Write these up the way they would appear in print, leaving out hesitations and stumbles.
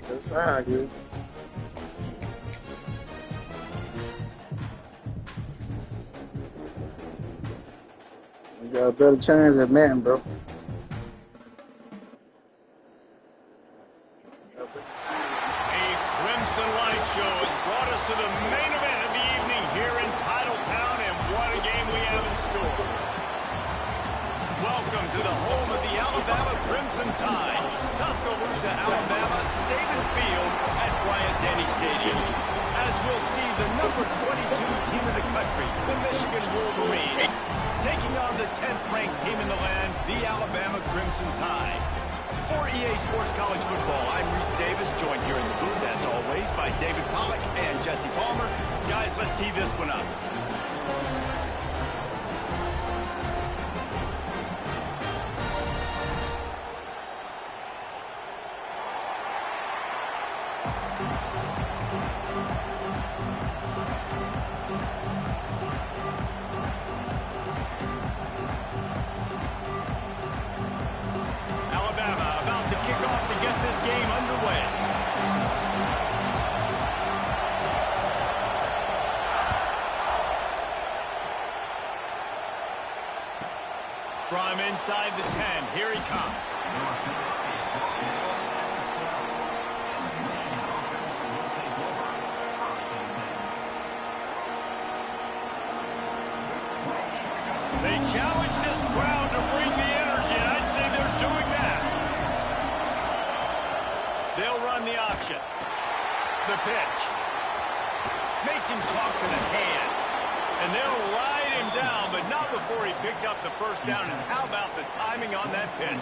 That's how, dude. We got a better chance at Madden, bro. A Crimson Light show has brought us to the main event of the evening here in Titletown, and what a game we have in store. Welcome to the home of the Alabama Crimson Tide, Tuscaloosa, Alabama, Saban Field at Bryant-Denny Stadium. As we'll see the number 22 team in the country, the Michigan Wolverines, taking on the 10th ranked team in the land, the Alabama Crimson Tide. For EA Sports College Football, I'm Reese Davis, joined here in the booth, as always, by David Pollack and Jesse Palmer. Guys, let's tee this one up. From inside the 10, here he comes. They challenge this crowd to bring the energy, and I'd say they're doing that. They'll run the option. The pitch. Makes him talk to the hand. And they'll ride him down, but not before he picked up the first down. And how about the timing on that pitch?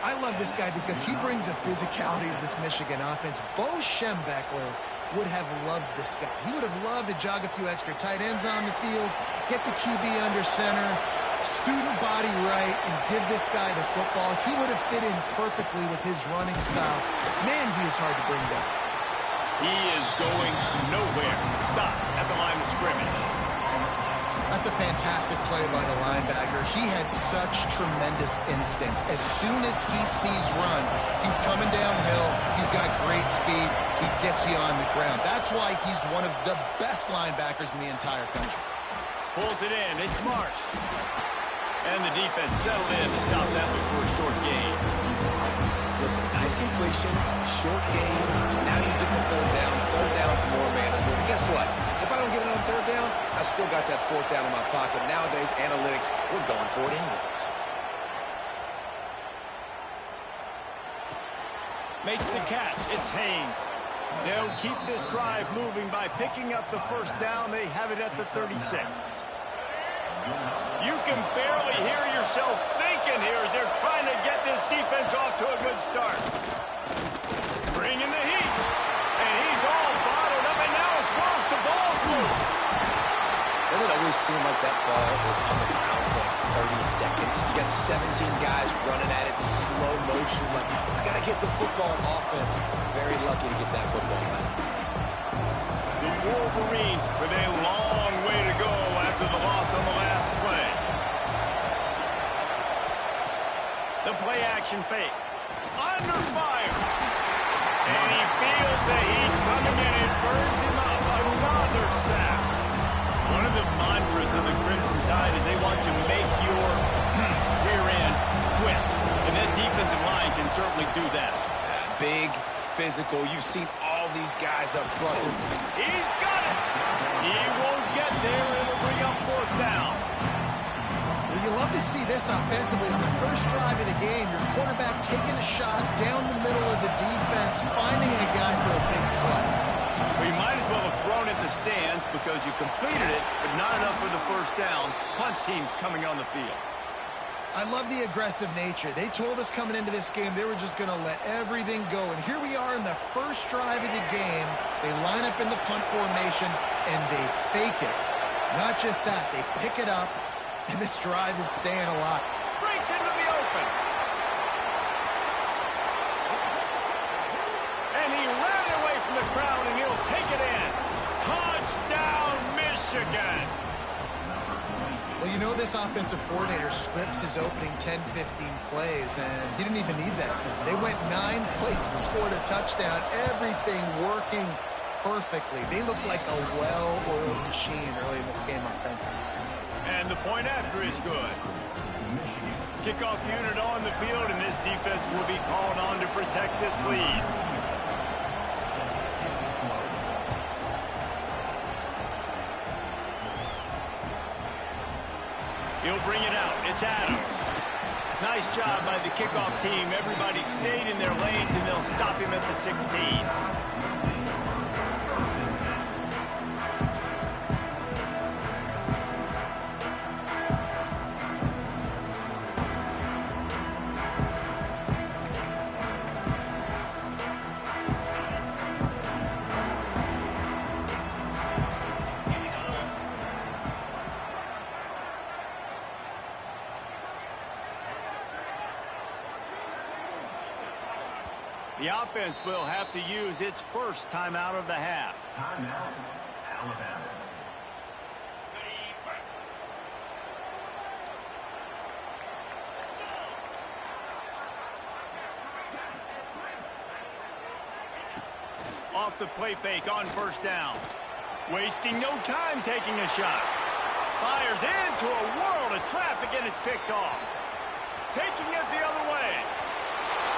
I love this guy because he brings a physicality to this Michigan offense. Bo Schembechler would have loved this guy. He would have loved to jog a few extra tight ends on the field, get the QB under center, student body right, and give this guy the football. He would have fit in perfectly with his running style. Man, he is hard to bring down. He is going nowhere. Stop at the line of scrimmage. That's a fantastic play by the linebacker. He has such tremendous instincts. As soon as he sees run, he's coming downhill. He's got great speed. He gets you on the ground. That's why he's one of the best linebackers in the entire country. Pulls it in. It's Marsh. And the defense settled in to stop that one for a short gain. Listen, nice completion, short game. Now you get to third down. Third down's more manageable. But guess what? If I don't get it on third down, I still got that fourth down in my pocket. Nowadays, analytics, we're going for it anyways. Makes the catch. It's Haynes. They'll keep this drive moving by picking up the first down. They have it at the 36. You can barely hear yourself thinking here as they're trying to get this defense off to a good start. Bringing the heat. And he's all bottled up, and now it's Wells. The ball's loose. Doesn't it always seem like that ball is on the ground for like 30 seconds? You got 17 guys running at it, slow motion. Like, I got to get the football on offense. Very lucky to get that football back. The Wolverines with a long way to go after the loss on the last play. The play action fake. Under fire. And he feels the heat coming in. It burns him up. Another sack. One of the mantras of the Crimson Tide is they want to make your rear end quit. And that defensive line can certainly do that. Big, physical. You've seen all these guys up front. He's got it. He won't get there. It'll bring up fourth down. Well, you love to see this offensively. On the first drive of the game, your quarterback taking a shot down the middle of the defense, finding a guy for a big play. Well, you might as well have thrown it in the stands because you completed it, but not enough for the first down. Punt team's coming on the field. I love the aggressive nature. They told us coming into this game they were just going to let everything go. And here we are in the first drive of the game. They line up in the punt formation, and they fake it. Not just that, they pick it up, and this drive is staying alive. Breaks into the open. And he ran away from the crowd, and he'll take it in. Touchdown, Michigan. Well, you know, this offensive coordinator scripts his opening 10, 15 plays, and he didn't even need that. They went 9 plays and scored a touchdown. Everything working perfectly. They look like a well-oiled machine early in this game offensively. And the point after is good. Kickoff unit on the field, and this defense will be called on to protect this lead. He'll bring it out. It's Adams. Nice job by the kickoff team. Everybody stayed in their lanes, and they'll stop him at the 16. The offense will have to use its first timeout of the half. Timeout, Alabama. Off the play fake on first down. Wasting no time taking a shot. Fires into a world of traffic, and it's picked off. Taking it the other way.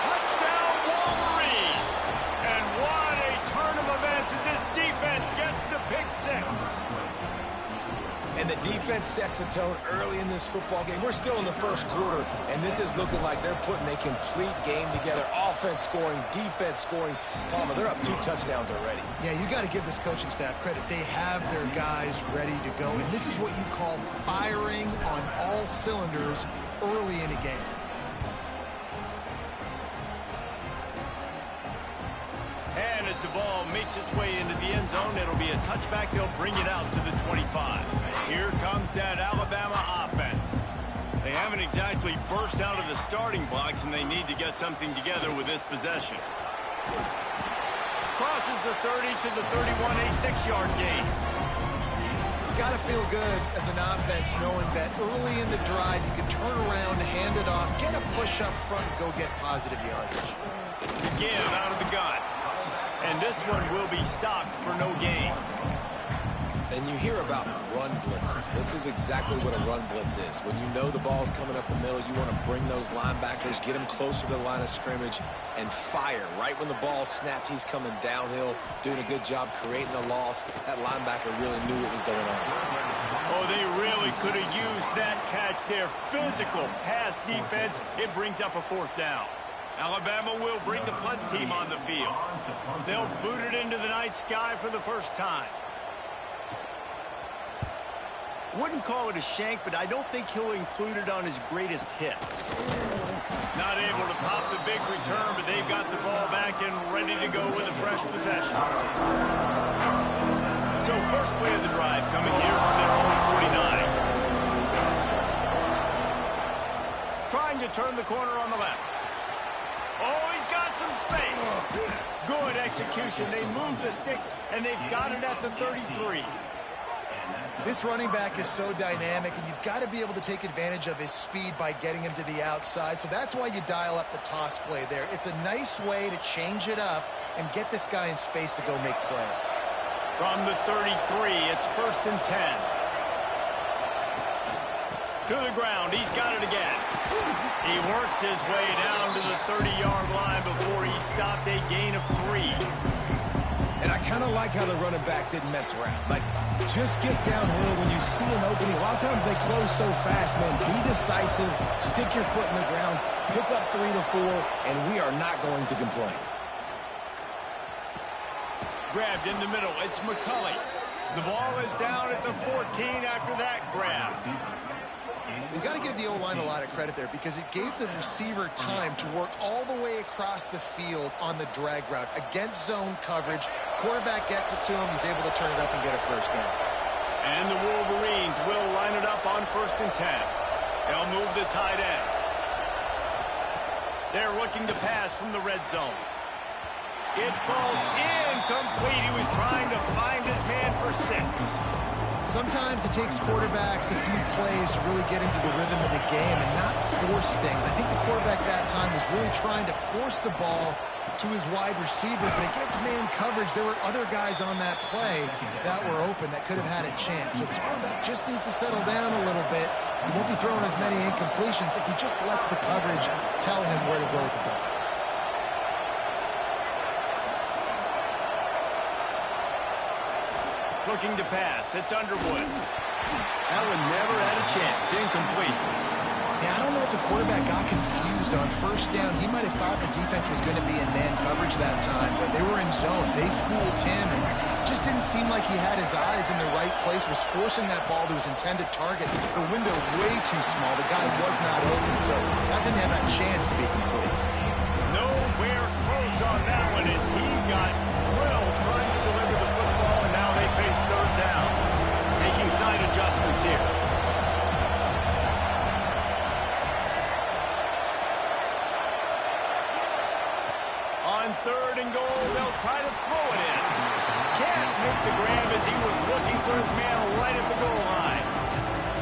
Touchdown Wolverines! And what a turn of events as this defense gets the pick 6. And the defense sets the tone early in this football game. We're still in the first quarter, and this is looking like they're putting a complete game together. Offense scoring, defense scoring. Palmer, they're up 2 touchdowns already. Yeah, you got to give this coaching staff credit. They have their guys ready to go, and this is what you call firing on all cylinders early in a game. And as the ball makes its way into the end zone, it'll be a touchback. They'll bring it out to the 25. Here comes that Alabama offense. They haven't exactly burst out of the starting blocks, and they need to get something together with this possession. Crosses the 30 to the 31, a 6-yard gain. It's got to feel good as an offense knowing that early in the drive you can turn around, hand it off, get a push up front, and go get positive yardage. Give out of the gun. And this one will be stopped for no gain. And you hear about run blitzes. This is exactly what a run blitz is. When you know the ball's coming up the middle, you want to bring those linebackers, get them closer to the line of scrimmage, and fire. Right when the ball snapped, he's coming downhill, doing a good job creating the loss. That linebacker really knew what was going on. Oh, they really could have used that catch there. Physical pass defense. It brings up a 4th down. Alabama will bring the punt team on the field. They'll boot it into the night sky for the first time. Wouldn't call it a shank, but I don't think he'll include it on his greatest hits. Not able to pop the big return, but they've got the ball back and ready to go with a fresh possession. So first play of the drive coming here from their own 49. Trying to turn the corner on the left. Oh, he's got some space. Good execution. They move the sticks, and they've got it at the 33. This running back is so dynamic, and you've got to be able to take advantage of his speed by getting him to the outside. So that's why you dial up the toss play there. It's a nice way to change it up and get this guy in space to go make plays. From the 33, it's 1st and 10. To the ground, he's got it again. He works his way down to the 30-yard line before he stopped, a gain of 3. And I kind of like how the running back didn't mess around. Like, just get downhill when you see an opening. A lot of times they close so fast, man. Be decisive, stick your foot in the ground, pick up 3 to 4, and we are not going to complain. Grabbed in the middle, it's McCulley. The ball is down at the 14 after that grab. You got to give the O-line a lot of credit there because it gave the receiver time to work all the way across the field on the drag route against zone coverage. Quarterback gets it to him. He's able to turn it up and get a first down. And the Wolverines will line it up on 1st and 10. They'll move the tight end. They're looking to pass from the red zone. It falls incomplete. He was trying to find his man for 6. Sometimes it takes quarterbacks a few plays to really get into the rhythm of the game and not force things. I think the quarterback that time was really trying to force the ball to his wide receiver, but against man coverage, there were other guys on that play that were open that could have had a chance. So this quarterback just needs to settle down a little bit. He won't be throwing as many incompletions if he just lets the coverage tell him where to go with the ball. Looking to pass. It's Underwood. That one never had a chance. Incomplete. Yeah, I don't know if the quarterback got confused on first down. He might have thought the defense was going to be in man coverage that time, but they were in zone. They fooled him and just didn't seem like he had his eyes in the right place, was forcing that ball to his intended target. The window way too small. The guy was not open, so that didn't have a chance to be complete. Nowhere close on that one as he got drilled trying to deliver the football, and now they face third down. Making side adjustments here. On 3rd and goal, they'll try to throw it in. Can't make the grab as he was looking for his man right at the goal line.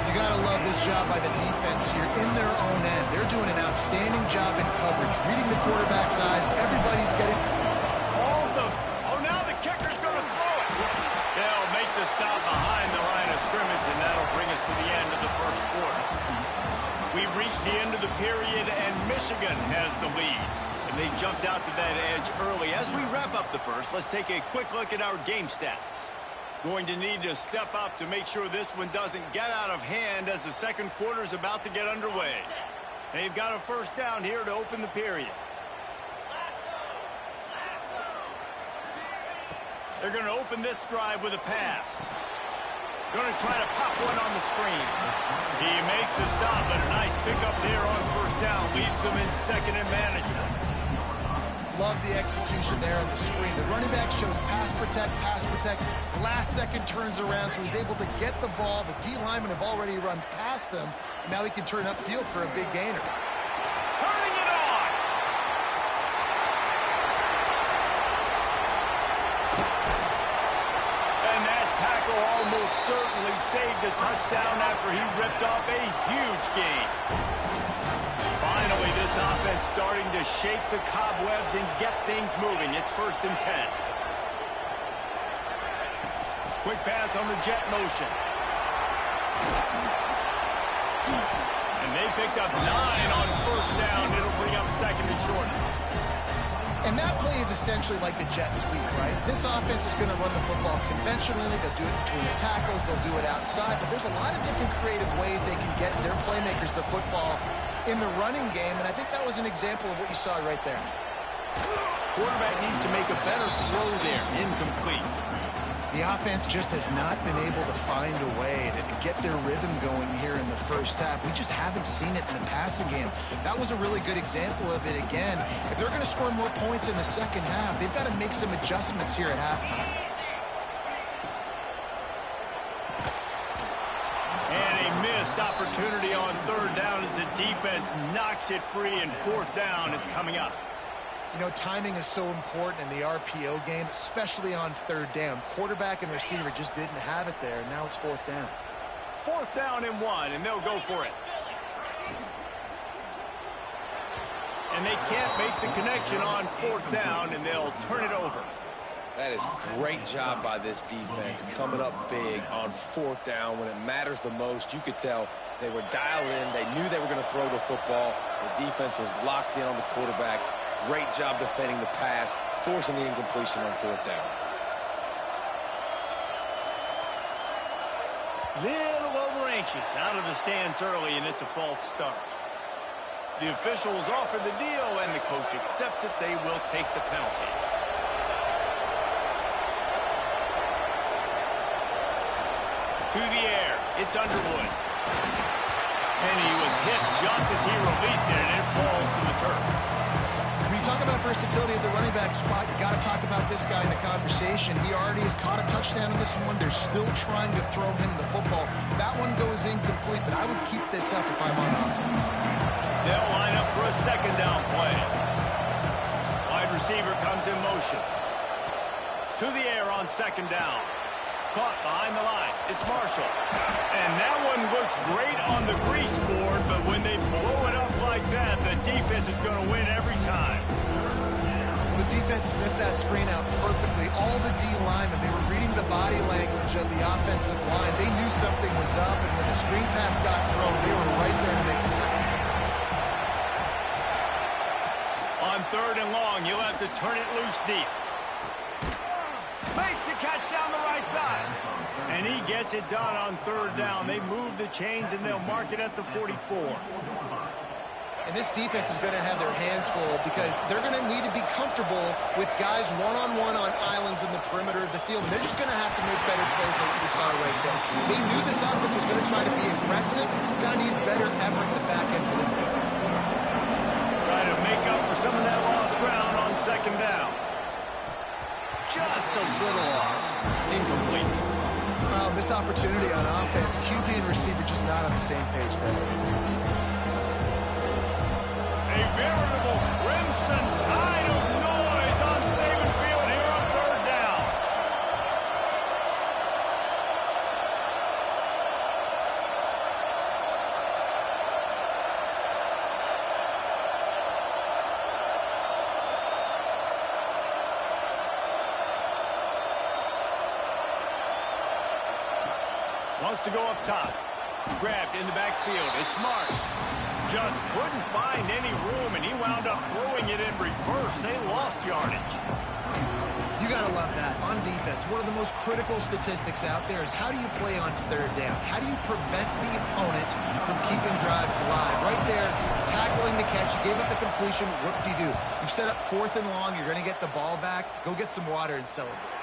You got to love this job by the defense here in their own end. They're doing an outstanding job in coverage, reading the quarterback's eyes. Everybody's getting... Now the kicker's going to throw it. They'll make the stop behind the line of scrimmage, and that'll bring us to the end of the first quarter. We've reached the end of the period, and Michigan has the lead. And they jumped out to that edge early. As we wrap up the first, let's take a quick look at our game stats. Going to need to step up to make sure this one doesn't get out of hand as the second quarter is about to get underway. They've got a first down here to open the period. They're going to open this drive with a pass. Going to try to pop one on the screen. He makes the stop, but a nice pickup there on first down. Leaves them in second and manageable. Love the execution there on the screen. The running back shows pass protect, pass protect. Last second turns around, so he's able to get the ball. The D linemen have already run past him. Now he can turn upfield for a big gainer. Turning it on. And that tackle almost certainly saved a touchdown after he ripped off a huge gain. Finally, this offense starting to shake the cobwebs and get things moving. It's 1st and 10. Quick pass on the jet motion. And they picked up 9 on first down. It'll bring up 2nd and short. And that play is essentially like a jet sweep, right? This offense is going to run the football conventionally. They'll do it between the tackles. They'll do it outside. But there's a lot of different creative ways they can get their playmakers the football in the running game, and I think that was an example of what you saw right there. Quarterback needs to make a better throw there. Incomplete. The offense just has not been able to find a way to get their rhythm going here in the first half. We just haven't seen it in the passing game. That was a really good example of it again. If they're going to score more points in the second half, they've got to make some adjustments here at halftime. Opportunity on 3rd down as the defense knocks it free, and 4th down is coming up. You know, timing is so important in the RPO game, especially on 3rd down. Quarterback and receiver just didn't have it there, and now it's 4th down. 4th down and 1, and they'll go for it. And they can't make the connection on 4th down, and they'll turn it over. That is great job by this defense, coming up big on 4th down when it matters the most. You could tell they were dialed in. They knew they were going to throw the football. The defense was locked in on the quarterback. Great job defending the pass, forcing the incompletion on 4th down. Little over anxious out of the stands early, and it's a false start. The officials offer the deal, and the coach accepts it. They will take the penalty. To the air, it's Underwood. And he was hit just as he released it, and it falls to the turf. When you talk about versatility at the running back spot, you got to talk about this guy in the conversation. He already has caught a touchdown in this one. They're still trying to throw him the football. That one goes incomplete, but I would keep this up if I'm on offense. They'll line up for a 2nd down play. Wide receiver comes in motion. To the air on second down. Caught behind the line. It's Marshall. And that one looked great on the grease board, but when they blow it up like that, the defense is going to win every time. The defense sniffed that screen out perfectly. All the D linemen, they were reading the body language of the offensive line. They knew something was up, and when the screen pass got thrown, they were right there to make the tackle. On third and long, you'll have to turn it loose deep. Makes the catch down the right side. And he gets it done on third down. They move the chains, and they'll mark it at the 44. And this defense is going to have their hands full because they're going to need to be comfortable with guys one-on-one on islands in the perimeter of the field. And they're just going to have to make better plays like we saw right there. They knew this offense was going to try to be aggressive. Going to need better effort in the back end for this defense. Try to make up for some of that lost ground on second down. Just a little off. Incomplete. Missed opportunity on offense. QB and receiver just not on the same page there. A veritable crimson tide of noise on Saban Field here on third down. Wants to go up top. Grabbed in the backfield. It's Marsh. Just couldn't find any room, and he wound up throwing it in reverse. They lost yardage. You got to love that. On defense, one of the most critical statistics out there is how do you play on third down? How do you prevent the opponent from keeping drives alive? Right there, tackling the catch. You gave up the completion. What do you do? You've set up fourth and long. You're going to get the ball back. Go get some water and celebrate.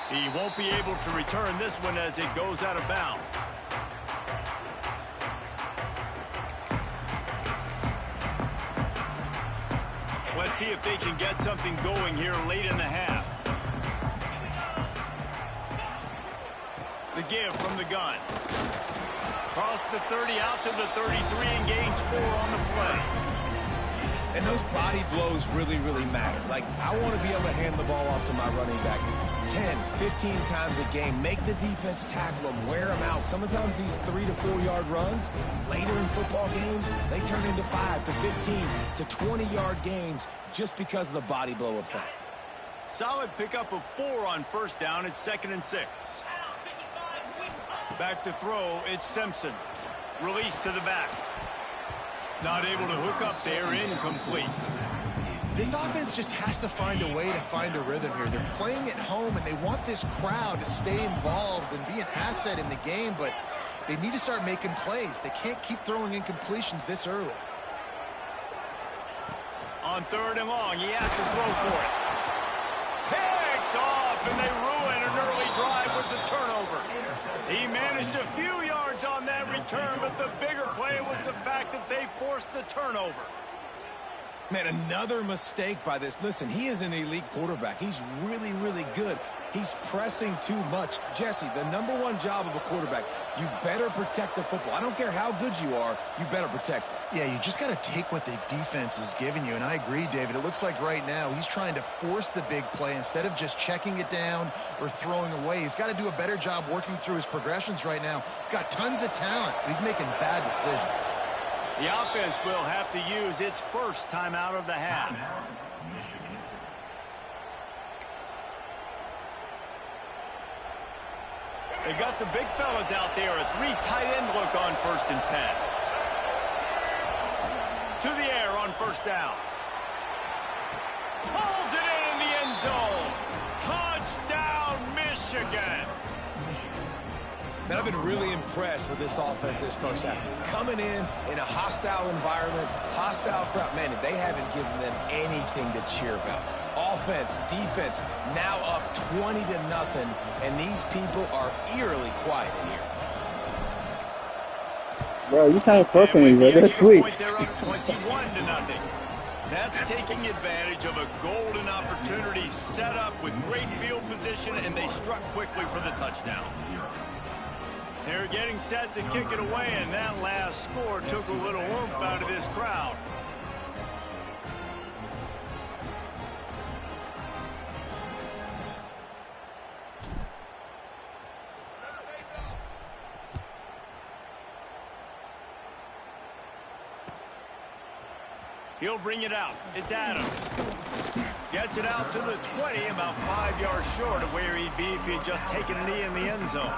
He won't be able to return this one as it goes out of bounds. Let's see if they can get something going here late in the half. The give from the gun. Cross the 30 out to the 33 and gains 4 on the play. And those body blows really, really matter. Like, I want to be able to hand the ball off to my running back 10, 15 times a game. Make the defense tackle them, wear them out. Sometimes these 3 to 4 yard runs, later in football games, they turn into 5 to 15 to 20 yard gains just because of the body blow effect. Solid pickup of 4 on first down. It's 2nd and 6. Back to throw. It's Simpson. Release to the back. Not able to hook up there. Incomplete. This offense just has to find a way to find a rhythm here. They're playing at home, and they want this crowd to stay involved and be an asset in the game, but they need to start making plays. They can't keep throwing incompletions this early. On third and long, he has to throw for it. Picked off, and they ruin an early drive with the turnover. He managed a few yards on that return, but the bigger play was the fact that they forced the turnover. Man, another mistake by this. Listen, he is an elite quarterback. He's really, really good. He's pressing too much. Jesse, the #1 job of a quarterback, you better protect the football. I don't care how good you are, you better protect it. Yeah, you just got to take what the defense is giving you, and I agree, David. It looks like right now he's trying to force the big play instead of just checking it down or throwing away. He's got to do a better job working through his progressions right now. He's got tons of talent, but he's making bad decisions. The offense will have to use its first timeout of the half. They got the big fellas out there. A 3 tight end look on 1st and 10. To the air on first down. Pulls it in the end zone. Touchdown, Michigan. Man, I've been really impressed with this offense this first half. Coming in a hostile environment, hostile crowd. Man, they haven't given them anything to cheer about. Offense, defense, now up 20-0, and these people are eerily quiet in here. Bro, you can't fuck with me, bro. That's weak. They're up 21-0. That's taking advantage of a golden opportunity set up with great field position, and they struck quickly for the touchdown. They're getting set to kick it away, and that last score took a little oomph out of this crowd. He'll bring it out. It's Adams. Gets it out to the 20, about 5 yards short of where he'd be if he had just taken a knee in the end zone.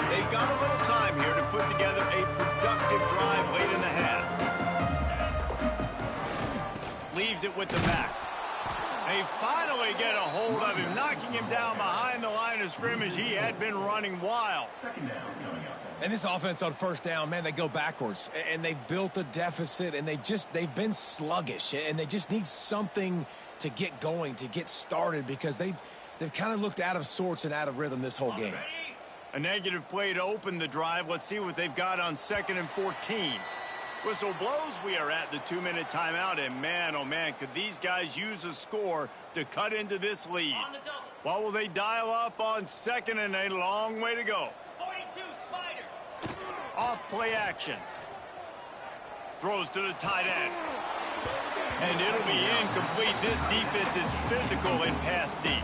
They've got a little time here to put together a productive drive late in the half. Leaves it with the back. They finally get a hold of him, knocking him down behind the line of scrimmage. He had been running wild. And this offense on first down, man, they go backwards. And they've built a deficit, and they've been sluggish. And they just need something to get going, to get started, because they've kind of looked out of sorts and out of rhythm this whole game. A negative play to open the drive. Let's see what they've got on 2nd and 14. Whistle blows. We are at the 2-minute timeout, and man, oh man, could these guys use a score to cut into this lead? What will they dial up on 2nd and a long way to go? 42, Spider. Off play action. Throws to the tight end. And it'll be incomplete. This defense is physical and pass deep.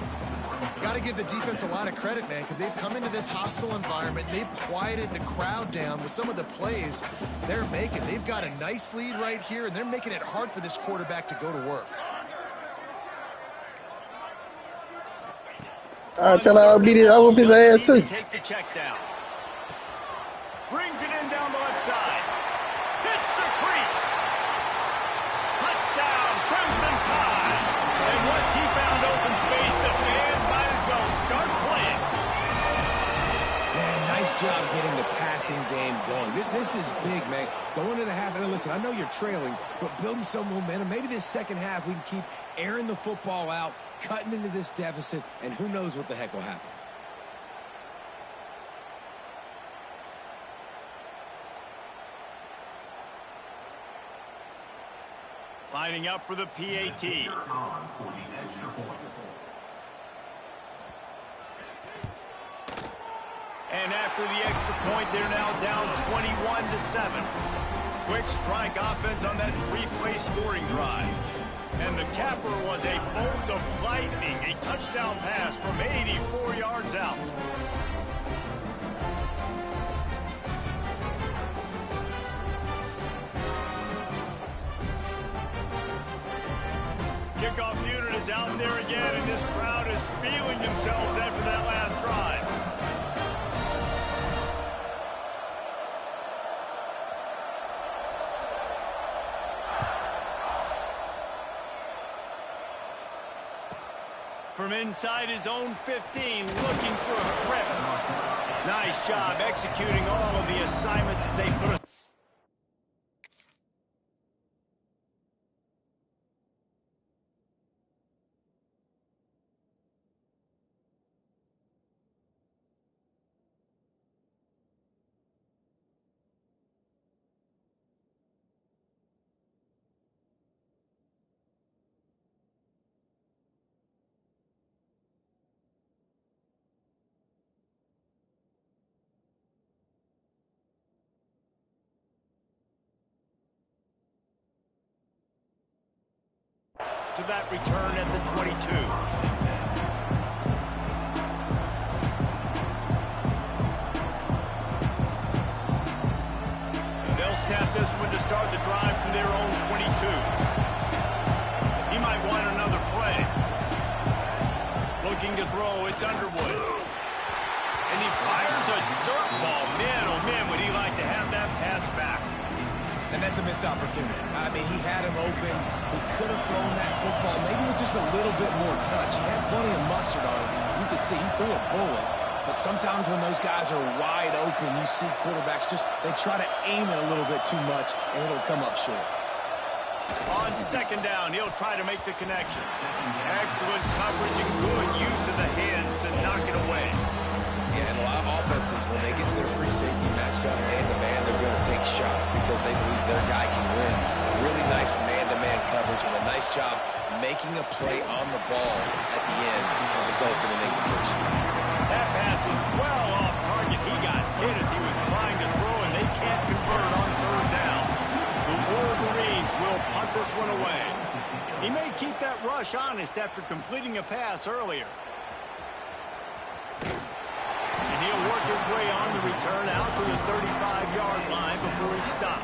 Got to give the defense a lot of credit, man, because they've come into this hostile environment. They've quieted the crowd down with some of the plays they're making. They've got a nice lead right here, and they're making it hard for this quarterback to go to work. Tell her I'll beat it. I whoop his ass too. Take the check down. Brings it in down the left side. Hits the crease. Touchdown, Crimson Tide. And once he found open space, the fans might as well start playing. Man, nice job getting the passing game going. This is big, man. Going to the half, and listen, I know you're trailing, but building some momentum. Maybe this second half we can keep airing the football out, cutting into this deficit, and who knows what the heck will happen. Lining up for the PAT. And after the extra point, they're now down 21-7. Quick strike offense on that replay scoring drive. And the capper was a bolt of lightning, a touchdown pass from 84 yards out. Kickoff unit is out there again, and this crowd is feeling themselves after that last drive. From inside his own 15, looking for a crevice. Nice job executing all of the assignments as they put a to that return at the 22. They'll snap this one to start the drive from their own 22. He might want another play. Looking to throw, it's Underwood. And he fires a dirt ball. Man, oh man, would he like to have that pass back. And that's a missed opportunity. I mean, he had him open. He could have thrown that football maybe with just a little bit more touch. He had plenty of mustard on it. You could see he threw a bullet. But sometimes when those guys are wide open, you see quarterbacks they try to aim it a little bit too much, and it'll come up short. On 2nd down, he'll try to make the connection. Excellent coverage and good use of the hands to knock it away. Yeah, and a lot of offenses, when they get their free safety matched up man-to-man, they're going to take shots because they believe their guy can win. Really nice man-to-man coverage and a nice job making a play on the ball at the end that results in an incompletion. That pass is well off target. He got hit as he was trying to throw, and they can't convert on third down. The Wolverines will punt this one away. He may keep that rush honest after completing a pass earlier. And he'll work his way on the return out to the 35-yard line before he stops.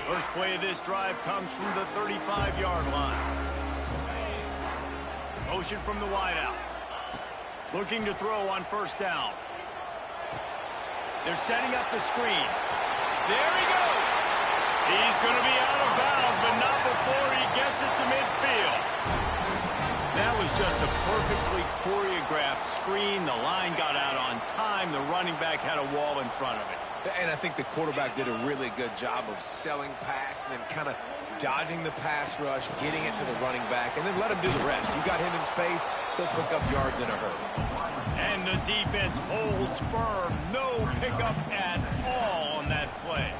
First play of this drive comes from the 35-yard line. Motion from the wideout. Looking to throw on first down. They're setting up the screen. There he goes. He's going to be out of bounds, but not before he gets it to midfield. That was just a perfectly choreographed screen. The line got out on time. The running back had a wall in front of it. And I think the quarterback did a really good job of selling pass and then kind of dodging the pass rush, getting it to the running back, and then let him do the rest. You got him in space, he'll pick up yards in a hurry. And the defense holds firm. No pickup at all on that play.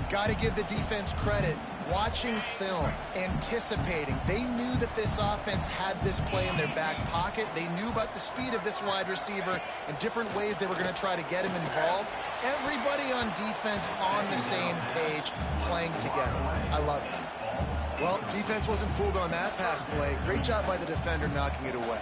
Got to give the defense credit. Watching film, anticipating. They knew that this offense had this play in their back pocket. They knew about the speed of this wide receiver and different ways they were going to try to get him involved. Everybody on defense on the same page, playing together. I love it. Well, defense wasn't fooled on that pass play. Great job by the defender knocking it away.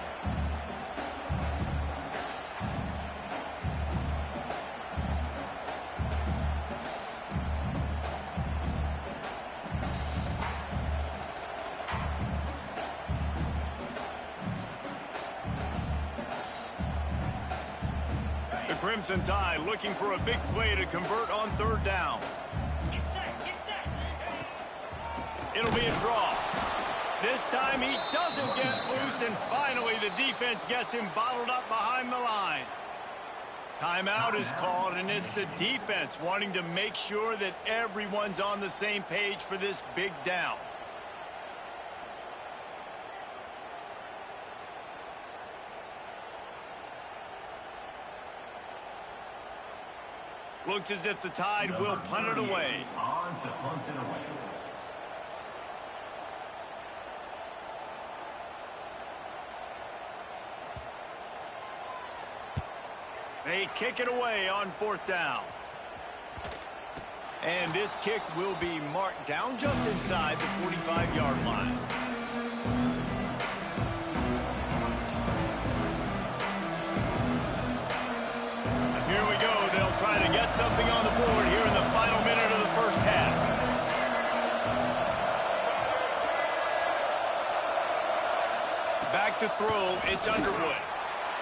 Crimson Tide looking for a big play to convert on third down. Get set, get set. It'll be a draw. This time he doesn't get loose, and finally the defense gets him bottled up behind the line. Timeout is called, and it's the defense wanting to make sure that everyone's on the same page for this big down. Looks as if the Tide will punt it away. They kick it away on fourth down. And this kick will be marked down just inside the 45-yard line. Here we go. They'll try to get something on the board here in the final minute of the first half. Back to throw. It's Underwood.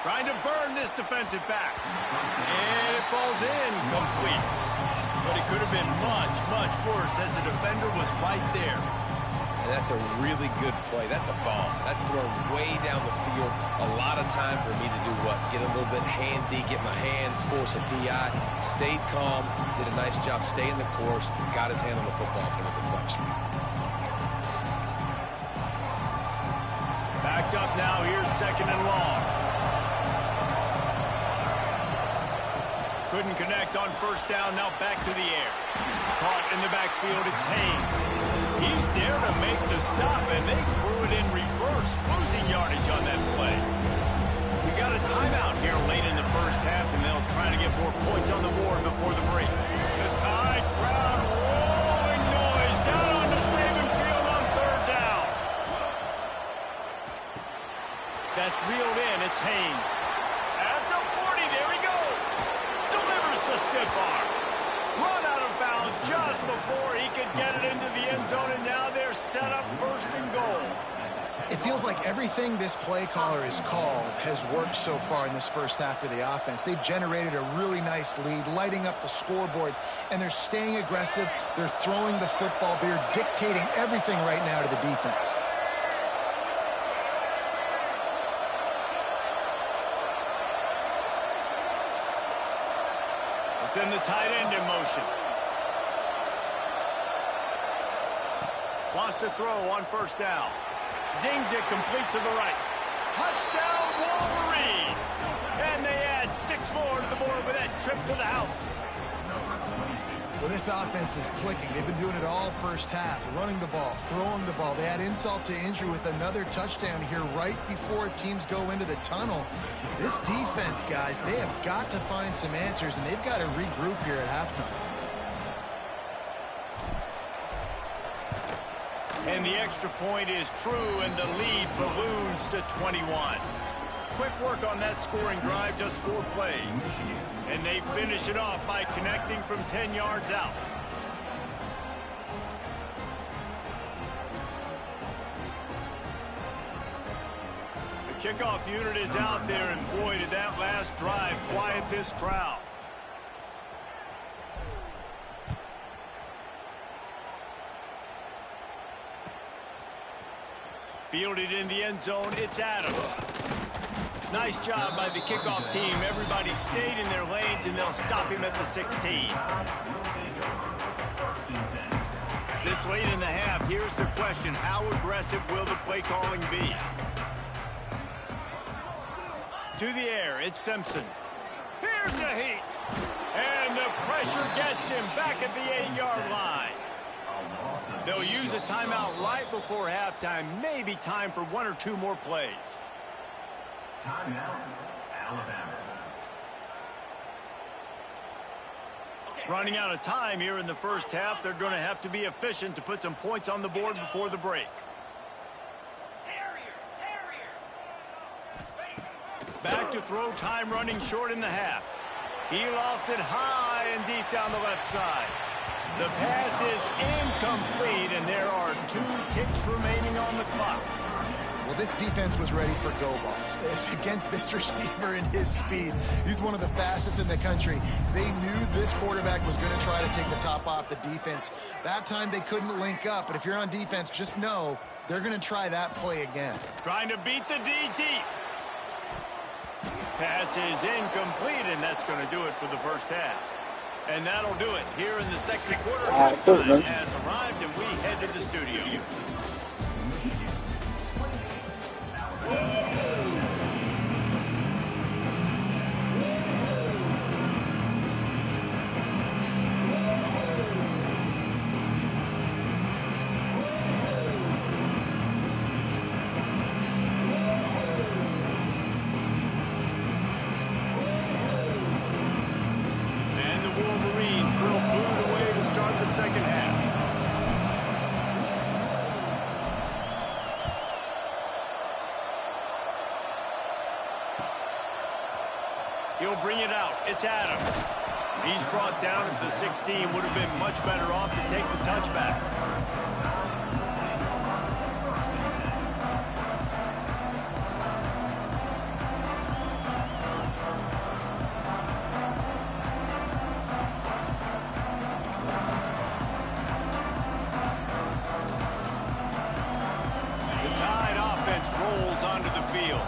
Trying to burn this defensive back. And it falls in complete. But it could have been much, much worse as the defender was right there. And that's a really good play. That's a bomb. That's thrown way down the field. A lot of time for me to do what? Get a little bit handsy, get my hands, force a PI. Stayed calm, did a nice job staying the course, got his hand on the football for the deflection. Backed up now. Here's second and long. Couldn't connect on first down. Now back to the air. Caught in the backfield. It's Haynes. He's there to make the stop, and they threw it in reverse, losing yardage on that play. We got a timeout here late in the first half, and they'll try to get more points on the board before the break. The Tide crowd roaring noise down on the Saban field on third down. That's reeled in. It's Haynes. At the 40, there he goes. Delivers the stiff arm. Run out of bounds just before he could get it into the end zone, and now they're set up first and goal. It feels like everything this play caller has called has worked so far in this first half for the offense. They've generated a really nice lead, lighting up the scoreboard, and they're staying aggressive. They're throwing the football. They're dictating everything right now to the defense. Send the tight end in motion. Wants to throw on first down. Zings it complete to the right. Touchdown Wolverines! And they add 6 more to the board with that trip to the house. Well, this offense is clicking. They've been doing it all first half, running the ball, throwing the ball. They add insult to injury with another touchdown here right before teams go into the tunnel. This defense, guys, they have got to find some answers, and they've got to regroup here at halftime. And the extra point is true, and the lead balloons to 21. Quick work on that scoring drive, just 4 plays. And they finish it off by connecting from 10 yards out. The kickoff unit is out there, and boy, did that last drive quiet this crowd. Fielded in the end zone, it's Adams. Nice job by the kickoff team. Everybody stayed in their lanes, and they'll stop him at the 16. This late in the half, here's the question. How aggressive will the play calling be? To the air, it's Simpson. Here's the heat. And the pressure gets him back at the 8-yard line. They'll use a timeout right before halftime. Maybe time for 1 or 2 more plays. Timeout, Alabama. Running out of time here in the first half. They're going to have to be efficient to put some points on the board before the break. Back to throw, time running short in the half. He lofts it high and deep down the left side. The pass is incomplete, and there are 2 ticks remaining on the clock. Well, this defense was ready for go balls. Against this receiver and his speed, he's one of the fastest in the country. They knew this quarterback was going to try to take the top off the defense. That time they couldn't link up, but if you're on defense, just know they're going to try that play again. Trying to beat the D deep. Pass is incomplete, and that's going to do it for the first half. And that'll do it here in the second quarter. Halftime has arrived, and we head to the studio. He'll bring it out. It's Adams. He's brought down at the 16. Would have been much better off to take the touchback. The Tide offense rolls onto the field.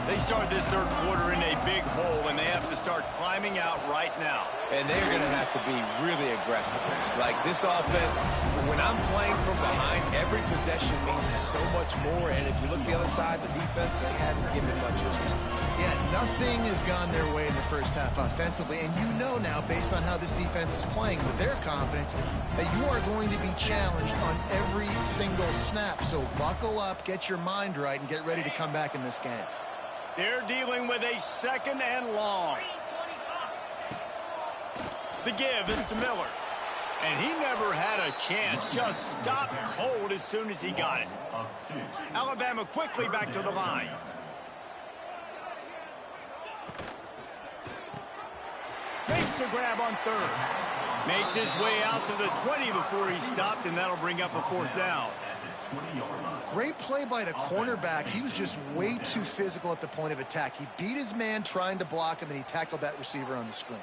They start this third quarter in a big hole, and they have to start climbing out right now. And they're going to have to be really aggressive. Like this offense, when I'm playing from behind, every possession means so much more. And if you look the other side, the defense, they haven't given much resistance. Yeah, nothing has gone their way in the first half offensively. And you know now, based on how this defense is playing with their confidence, that you are going to be challenged on every single snap. So buckle up, get your mind right, and get ready to come back in this game. They're dealing with a 2nd and long. The give is to Miller. And he never had a chance. Just stopped cold as soon as he got it. Alabama quickly back to the line. Makes the grab on 3rd. Makes his way out to the 20 before he stopped, and that'll bring up a 4th down. Great play by the cornerback. He was just way too physical at the point of attack. He beat his man trying to block him, and he tackled that receiver on the screen.